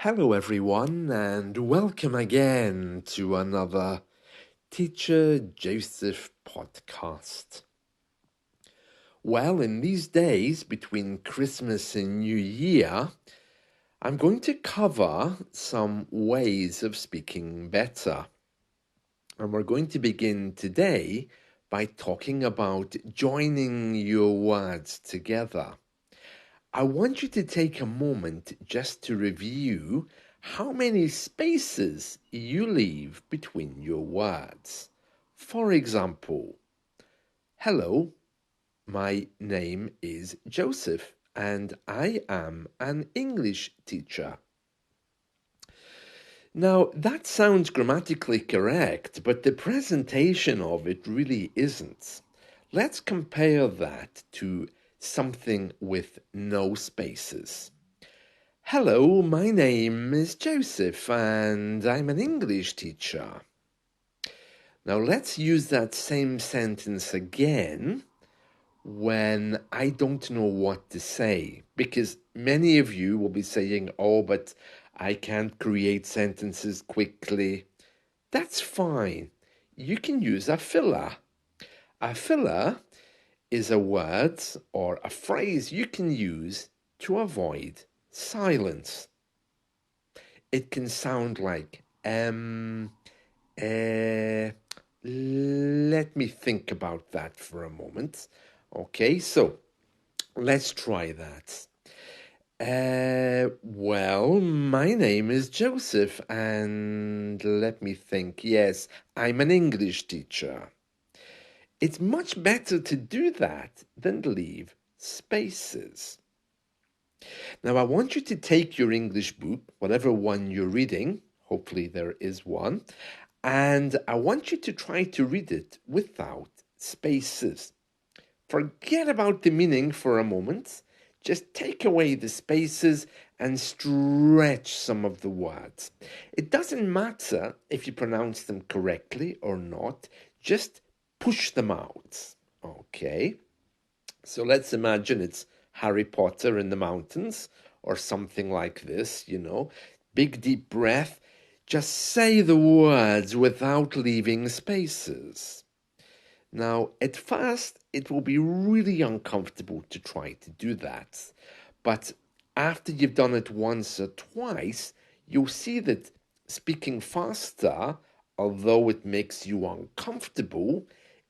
Hello, everyone, and welcome again to another Teacher Joseph podcast. Well, in these days between Christmas and New Year, I'm going to cover some ways of speaking better. And we're going to begin today by talking about joining your words together. I want you to take a moment just to review how many spaces you leave between your words. For example, hello, my name is Joseph and I am an English teacher. Now, that sounds grammatically correct, but the presentation of it really isn't. Let's compare that to something with no spaces. Hello, my name is Joseph and I'm an English teacher. Now let's use that same sentence again when I don't know what to say, because many of you will be saying, oh, but I can't create sentences quickly. That's fine. You can use a filler. A filler is a word or a phrase you can use to avoid silence. It can sound like, let me think about that for a moment. Okay, so let's try that. Well, my name is Joseph, and let me think. Yes, I'm an English teacher. It's much better to do that than leave spaces. Now, I want you to take your English book, whatever one you're reading, hopefully there is one, and I want you to try to read it without spaces. Forget about the meaning for a moment. Just take away the spaces and stretch some of the words. It doesn't matter if you pronounce them correctly or not, just push them out. Okay? So let's imagine it's Harry Potter in the mountains or something like this, Big deep breath. Just say the words without leaving spaces. Now, at first, it will be really uncomfortable to try to do that. But after you've done it once or twice, you'll see that speaking faster, although it makes you uncomfortable,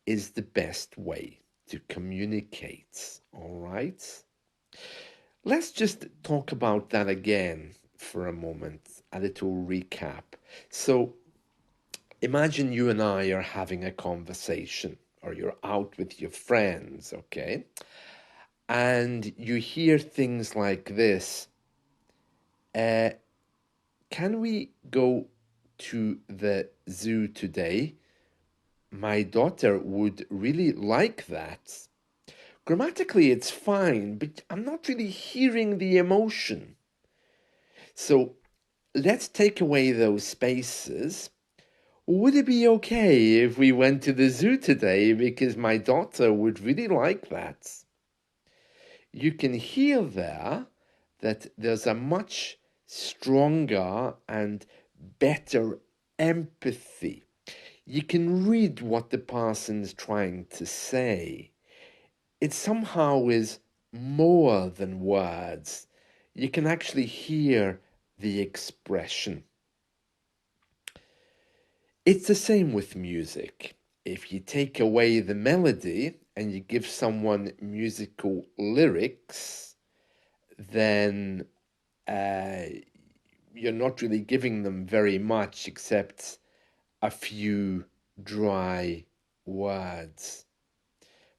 is the best way to communicate. All right? Let's just talk about that again for a moment, a little recap. So, imagine you and I are having a conversation, or you're out with your friends, okay? And you hear things like this. Uh, can we go to the zoo today? My daughter would really like that. Grammatically, it's fine, but I'm not really hearing the emotion. So let's take away those spaces. Would it be okay if we went to the zoo today because my daughter would really like that? You can hear there that there's a much stronger and better empathy. You can read what the person's trying to say. It somehow is more than words. You can actually hear the expression. It's the same with music. If you take away the melody and you give someone musical lyrics, then you're not really giving them very much except a few dry words.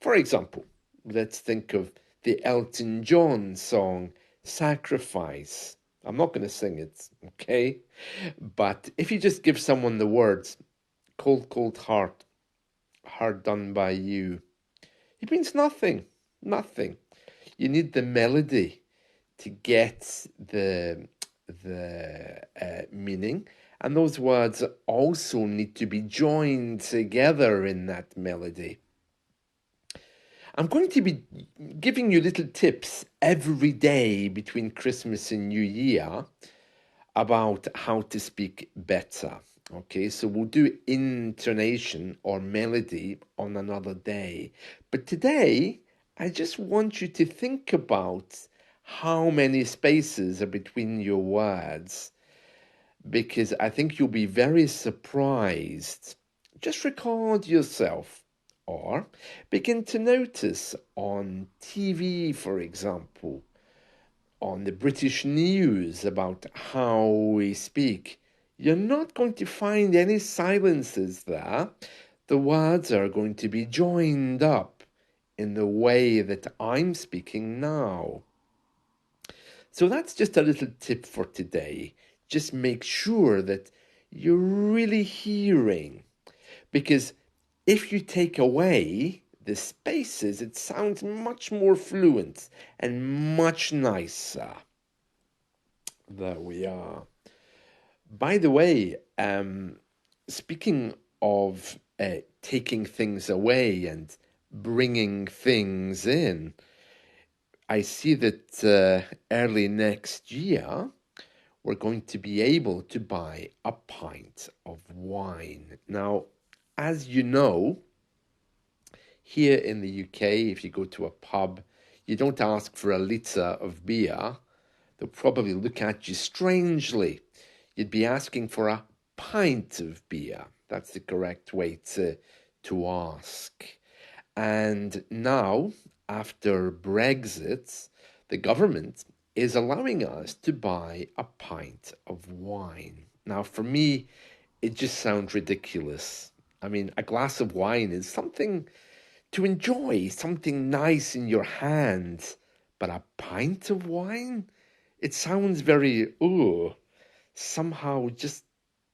For example, let's think of the Elton John song Sacrifice. I'm not going to sing it, okay? But if you just give someone the words, cold, cold heart, hard done by you, it means nothing, nothing. You need the melody to get the meaning, and those words also need to be joined together in that melody. I'm going to be giving you little tips every day between Christmas and New Year about how to speak better. Okay, so we'll do intonation or melody on another day. But today, I just want you to think about how many spaces are between your words, because I think you'll be very surprised. Just record yourself or begin to notice on TV, for example, on the British news about how we speak. You're not going to find any silences there. The words are going to be joined up in the way that I'm speaking now. So that's just a little tip for today. Just make sure that you're really hearing, because if you take away the spaces, it sounds much more fluent and much nicer. There we are. By the way, speaking of taking things away and bringing things in, I see that early next year we're going to be able to buy a pint of wine. Now, as you know, here in the UK, if you go to a pub, you don't ask for a litre of beer. They'll probably look at you strangely. You'd be asking for a pint of beer. That's the correct way to ask. And now, after Brexit, the government is allowing us to buy a pint of wine. Now, for me, it just sounds ridiculous. I mean, a glass of wine is something to enjoy, something nice in your hand. But a pint of wine? It sounds very, somehow just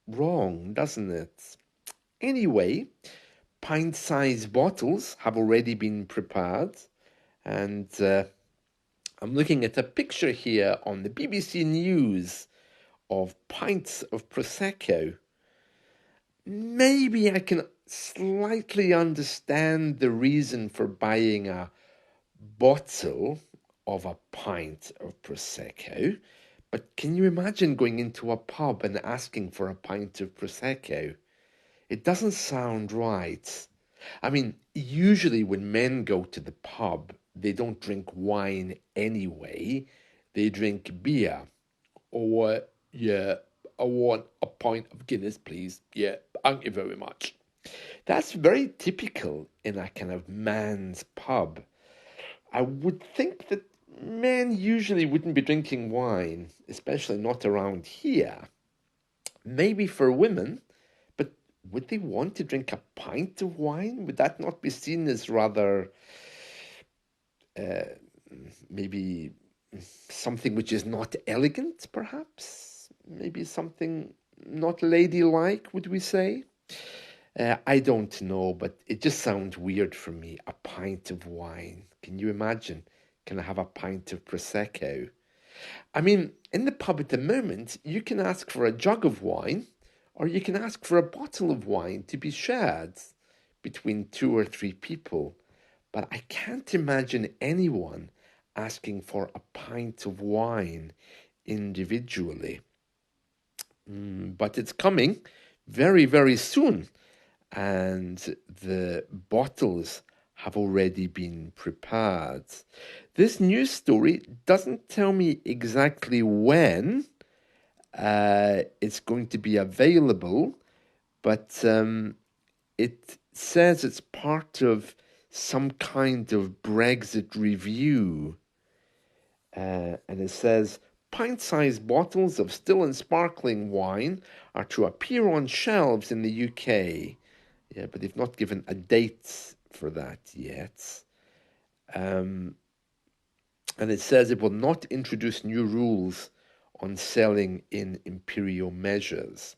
wrong, doesn't it? Anyway, pint-sized bottles have already been prepared, and I'm looking at a picture here on the BBC News of pints of Prosecco. Maybe I can slightly understand the reason for buying a bottle of a pint of Prosecco, but can you imagine going into a pub and asking for a pint of Prosecco? It doesn't sound right. I mean, usually when men go to the pub, they don't drink wine anyway. They drink beer. Or, yeah, I want a pint of Guinness, please. Yeah, thank you very much. That's very typical in a kind of man's pub. I would think that men usually wouldn't be drinking wine, especially not around here. Maybe for women, but would they want to drink a pint of wine? Would that not be seen as rather uh, maybe something which is not elegant, perhaps? Maybe something not ladylike, would we say? I don't know, but it just sounds weird for me. A pint of wine. Can you imagine? Can I have a pint of Prosecco? I mean, in the pub at the moment, you can ask for a jug of wine or you can ask for a bottle of wine to be shared between two or three people. But I can't imagine anyone asking for a pint of wine individually. But it's coming very, very soon. And the bottles have already been prepared. This news story doesn't tell me exactly when it's going to be available, but it says it's part of some kind of Brexit review. And it says pint-sized bottles of still and sparkling wine are to appear on shelves in the UK. Yeah, but they've not given a date for that yet. And it says it will not introduce new rules on selling in imperial measures.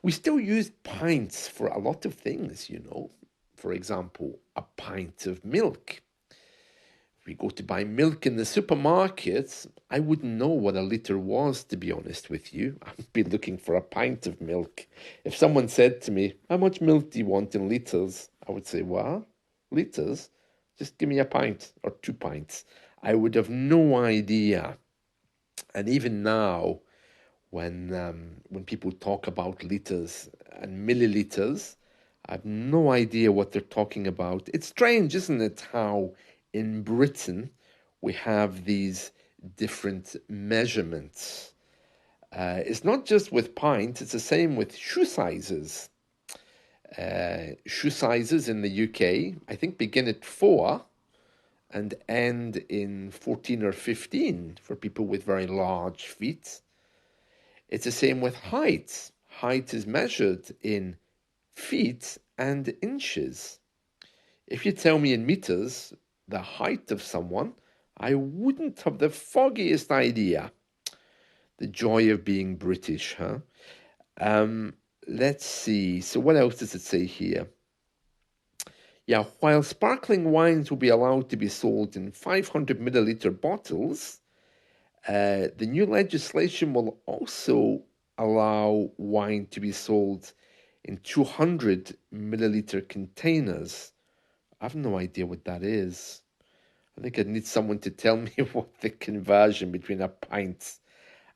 We still use pints for a lot of things, you know. For example, a pint of milk. If we go to buy milk in the supermarket, I wouldn't know what a litre was, to be honest with you. I'd be looking for a pint of milk. If someone said to me, how much milk do you want in litres? I would say, what? Litres? Just give me a pint or 2 pints. I would have no idea. And even now, when people talk about liters and milliliters. I have no idea what they're talking about. It's strange, isn't it, how in Britain we have these different measurements. It's not just with pints, it's the same with shoe sizes. Shoe sizes in the UK, I think, begin at 4 and end in 14 or 15 for people with very large feet. It's the same with height. Height is measured in feet and inches. If you tell me in meters the height of someone, I wouldn't have the foggiest idea. The joy of being British, huh? Um, let's see. So, what else does it say here? Yeah, while sparkling wines will be allowed to be sold in 500 milliliter bottles, the new legislation will also allow wine to be sold in 200 milliliter containers. I have no idea what that is. I think I'd need someone to tell me what the conversion between a pint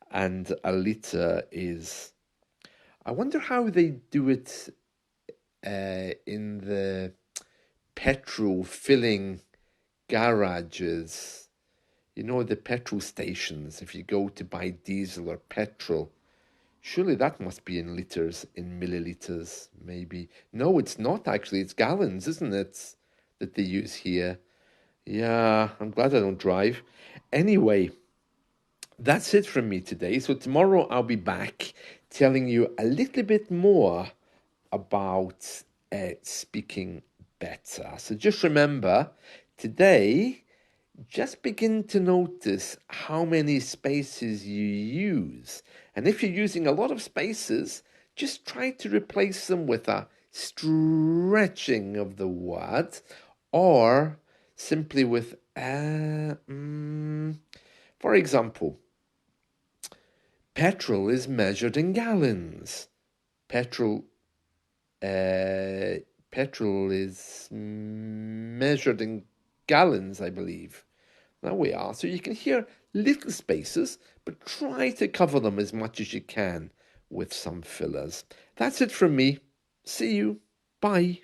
and a liter is. I wonder how they do it in the petrol filling garages. You know, the petrol stations, if you go to buy diesel or petrol, surely that must be in liters, in milliliters, maybe. No, it's not actually. It's gallons, isn't it, that they use here? Yeah, I'm glad I don't drive. Anyway, that's it from me today. So tomorrow I'll be back telling you a little bit more about speaking better. So just remember, today, just begin to notice how many spaces you use. And if you're using a lot of spaces, just try to replace them with a stretching of the word or simply with, for example, petrol is measured in gallons. Petrol petrol is measured in gallons, I believe. There we are. So you can hear little spaces, but try to cover them as much as you can with some fillers. That's it from me. See you. Bye.